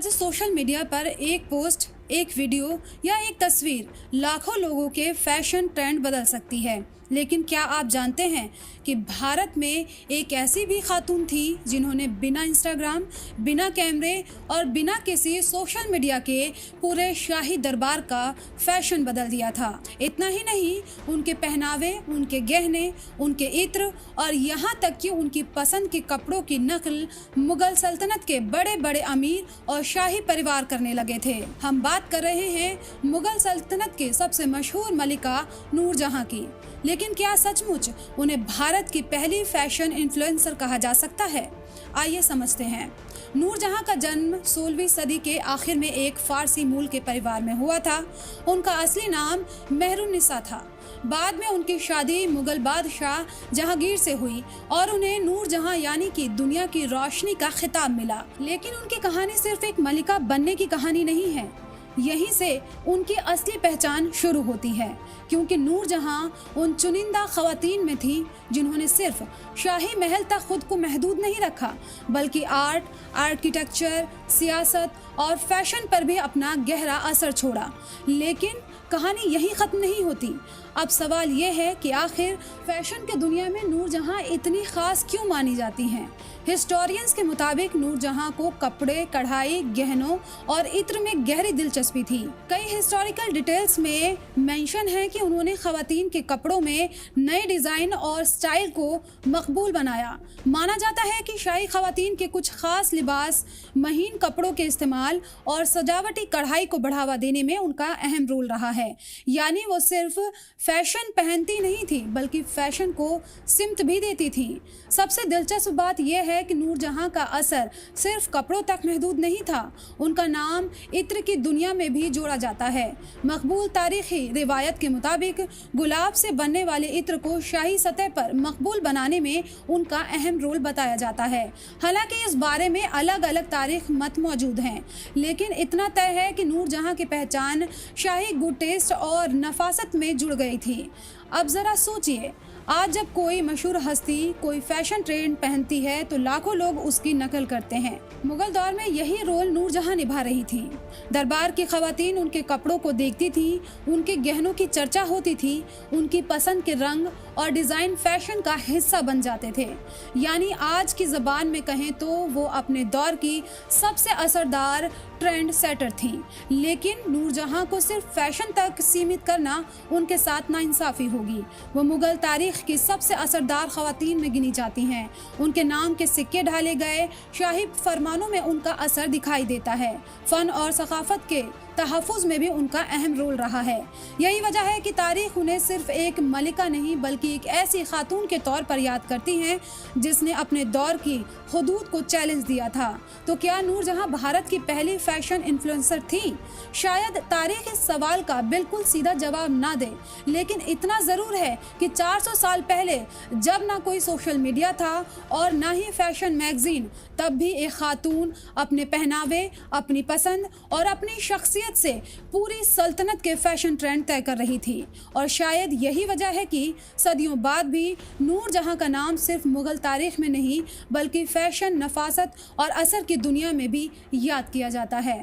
आज social media पर एक पोस्ट, एक वीडियो या एक तस्वीर लाखों लोगों के फैशन ट्रेंड बदल सकती है। लेकिन क्या आप जानते हैं कि भारत में एक ऐसी भी खातून थी जिन्होंने बिना इंस्टाग्राम, बिना कैमरे और बिना किसी सोशल मीडिया के पूरे शाही दरबार का फैशन बदल दिया था। इतना ही नहीं, उनके पहनावे, उनके गहने, उनके इत्र और यहाँ तक कि उनकी पसंद के कपड़ों की नकल मुगल सल्तनत के बड़े बड़े अमीर और शाही परिवार करने लगे थे। हम बात कर रहे हैं मुगल सल्तनत के सबसे मशहूर मलिका नूरजहां की। लेकिन क्या सचमुच उन्हें भारत की पहली फैशन इन्फ्लुएंसर कहा जा सकता है? आइए समझते हैं। नूरजहां का जन्म 16वीं सदी के आखिर में एक फारसी मूल के परिवार में हुआ था। उनका असली नाम मेहरुन्निसा था। बाद में उनकी शादी मुगल बादशाह जहांगीर से हुई और उन्हें नूरजहां यानी कि दुनिया की रोशनी का खिताब मिला। लेकिन उनकी कहानी सिर्फ एक मलिका बनने की कहानी नहीं है। यहीं से उनकी असली पहचान शुरू होती है, क्योंकि नूरजहां उन चुनिंदा खवातीन में थी जिन्होंने सिर्फ शाही महल तक खुद को महदूद नहीं रखा, बल्कि आर्ट, आर्किटेक्चर, सियासत और फैशन पर भी अपना गहरा असर छोड़ा। लेकिन कहानी यहीं ख़त्म नहीं होती। अब सवाल ये है कि आखिर फैशन के दुनिया में नूरजहां इतनी खास क्यों मानी जाती हैं? हिस्टोरियंस के मुताबिक नूरजहां को कपड़े, कढ़ाई, गहनों और इत्र में गहरी दिलचस्पी थी। कई हिस्टोरिकल डिटेल्स में मेंशन है कि उन्होंने खवातीन के कपड़ों में नए डिज़ाइन और स्टाइल को मकबूल बनाया। माना जाता है कि शाही खवातीन के कुछ खास लिबास, महीन कपड़ों के इस्तेमाल और सजावटी कढ़ाई को बढ़ावा देने में उनका अहम रोल रहा है। यानी वो सिर्फ फैशन पहनती नहीं थी, बल्कि फैशन को सिमत भी देती थी। सबसे दिलचस्प बात यह है कि नूरजहां का असर सिर्फ कपड़ों तक महदूद नहीं था। उनका नाम इत्र की दुनिया में भी जोड़ा जाता है। मकबूल तारीखी रिवायत के मुताबिक गुलाब से बनने वाले इत्र को शाही सतह पर मकबूल बनाने में उनका अहम रोल बताया जाता है। हालांकि इस बारे में अलग अलग तारीख मत मौजूद हैं, लेकिन इतना तय है कि नूरजहां की पहचान शाही गुड टेस्ट और नफासत में जुड़ गई थी। अब ज़रा सोचिए, आज जब कोई मशहूर हस्ती कोई फैशन ट्रेंड पहनती है तो लाखों लोग उसकी नकल करते हैं। मुगल दौर में यही रोल नूरजहां निभा रही थी। दरबार की खवातीन उनके कपड़ों को देखती थी, उनके गहनों की चर्चा होती थी, उनकी पसंद के रंग और डिज़ाइन फैशन का हिस्सा बन जाते थे। यानी आज की ज़बान में कहें तो वो अपने दौर की सबसे असरदार ट्रेंड सेटर थी। लेकिन नूरजहां को सिर्फ फैशन तक सीमित करना उनके साथ नाइंसाफ़ी होगी। वो मुगल तारीख की सबसे असरदार खवातीन में गिनी जाती हैं। उनके नाम के सिक्के ढाले गए शाही फरमानों में उनका असर दिखाई देता है। फ़न और सकाफत के तहफ़्फ़ुज़ में भी उनका अहम रोल रहा है। यही वजह है कि तारीख़ उन्हें सिर्फ एक मलिका नहीं, बल्कि एक ऐसी खातून के तौर पर याद करती है जिसने अपने दौर की हुदूद को चैलेंज दिया था। तो क्या नूरजहां भारत की पहली फैशन इन्फ्लुएंसर थी? शायद तारीख़ इस सवाल का बिल्कुल सीधा जवाब ना दे, लेकिन इतना ज़रूर है कि 400 साल पहले जब ना कोई सोशल मीडिया था और ना ही फैशन मैगजीन, तब भी एक खातून अपने पहनावे, अपनी पसंद और अपनी शख्सियत से पूरी सल्तनत के फैशन ट्रेंड तय कर रही थी। और शायद यही वजह है कि सदियों बाद भी नूरजहां का नाम सिर्फ मुगल तारीख में नहीं, बल्कि फैशन, नफासत और असर की दुनिया में भी याद किया जाता है।